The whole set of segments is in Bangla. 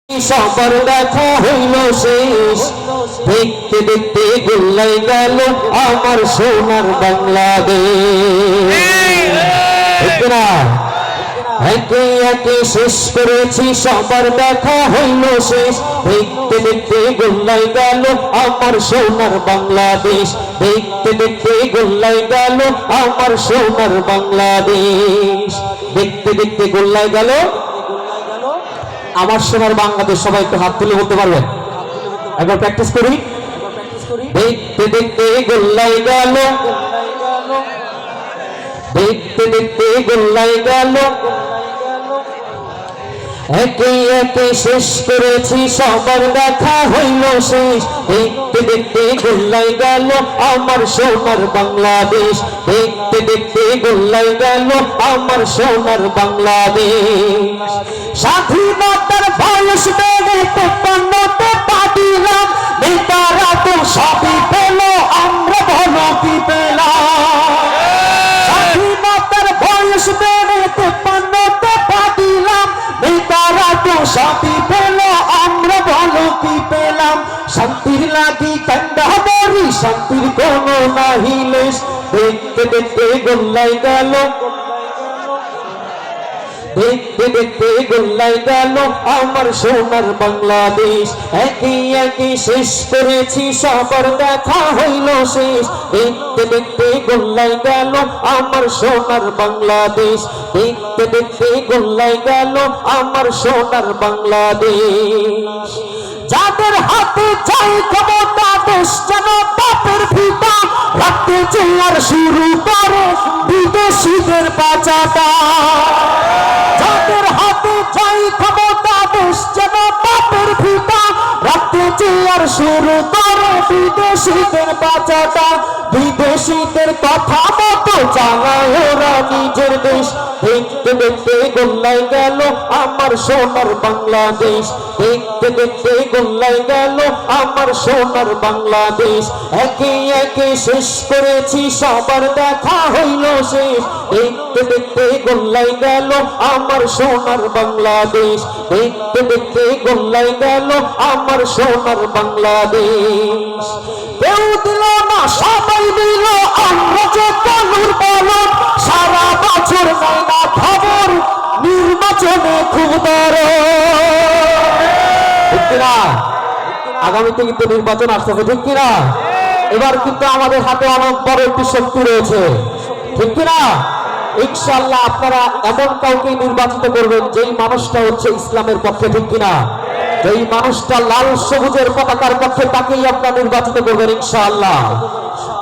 সবার দেখা হইল শেষ, দেখতে দেখতে গোল্লাই গেল আমার সোনার বাংলাদেশ। একে একে শেষ করেছি, সবার দেখা হইল শেষ, দেখতে দেখতে গোল্লাই গেল আমার সোনার বাংলাদেশ। দেখতে দেখতে গোল্লাই গেল আমার সোনার বাংলাদেশ। দেখতে দেখতে গোল্লাই গেল আমার সোনার বাংলাদেশ। সবাই একটু হাত তুলে বলতে পারবেন? একবার প্র্যাকটিস করি। দেখতে দেখতে গোল্লাই গেল, দেখতে দেখতে গোল্লাই গেল, একে একে শেষ করেছি, সবার দেখা হইল শেষ, দেখতে দেখতে গোল্লাই গেল আমার সোনার বাংলাদেশ। দেখতে দেখতে গোল্লাই গেল আমার সোনার বাংলাদেশ। স্বাধীনতার বয়স বেড়ে ৫৩তে পা দিলাম, নেতারা তো সবই পেল, আমরা ভালো কি পেলাম। স্বাধীনতার বয়স বেড়ে ৫৩তে পা দিলাম, নেতারা তো সবই পেল, আমরা ভালো কি পেলাম। শান্তির লাগি কান্ডা মরি, শান্তির কোনো নাহি লেশ, দেখতে দেখতে গোল্লাই গেল, দেখতে দেখতে গোল্লাই গেল আমার সোনার বাংলাদেশ। একে একে শেষ করেছি, সবার দেখা হইল শেষ, দেখতে দেখতে গোল্লাই গেল আমার সোনার বাংলাদেশ। দেখতে দেখতে গোল্লাই গেল আমার সোনার বাংলাদেশ। যাদের হাতে চাই ক্ষমতা, দেশ যেন বাপের ভিটা, রাখতে চেয়ার শুরু করে বিদেশিদের পাচাটা। যাদের হাতে চাই ক্ষমতা, দেশ যেন বাপের ভিটা, রাখতে চেয়ার শুরু করে বিদেশিদের পাচাটা। বিদেশিদের কথা মতো চালায় ওরা নিজের দেশ। দেখতে দেখতে গোল্লাই গেল আমার সোনার বাংলাদেশ। দেখতে দেখতে গোল্লাই গেল আমার সোনার বাংলাদেশ। একে একে শেষ করেছি, সবার দেখা হইল শেষ, দেখতে দেখতে গোল্লাই গেল আমার সোনার বাংলাদেশ। দেখতে দেখতে গোল্লাই গেল আমার সোনার বাংলাদেশ। কেউ দিল না, সবাই দিল, আমরা যে কালুর পালন, সারা বছর নেয় না খবর, নির্বাচনে খুব ঠিক কিনা? আগামীতে কিন্তু নির্বাচন আসতেছে, ঠিক কিনা? এবার কিন্তু আমাদের হাতে অনেক বড় একটি শক্তি রয়েছে, ঠিক কিনা? ইনশাআল্লাহ আপনারা এমন কাউকে নির্বাচিত করবেন যেই মানুষটা হচ্ছে ইসলামের পক্ষে, ঠিক কিনা? যেই মানুষটা লাল সবুজের পতাকার পক্ষে, তাকেই আপনারা নির্বাচিত করবেন ইনশাআল্লাহ।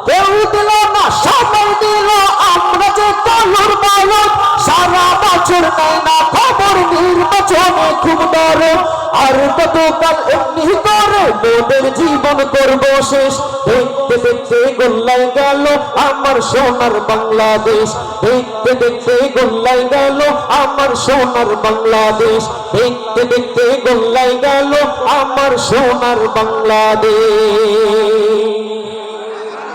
কেউ দিল না, সবাই দিল, আমরা যে কালুর পালন, সারা বছর নেয় না খবর, নির্বাচনে খুব দরদ। আর কতকাল এমনি করে মোদের জীবন করব শেষ। দেখতে দেখতে গোল্লাই গেল আমার সোনার বাংলাদেশ। দেখতে দেখতে গোল্লাই গেল আমার সোনার বাংলাদেশ। দেখতে দেখতে গোল্লাই গেল আমার সোনার বাংলাদেশ।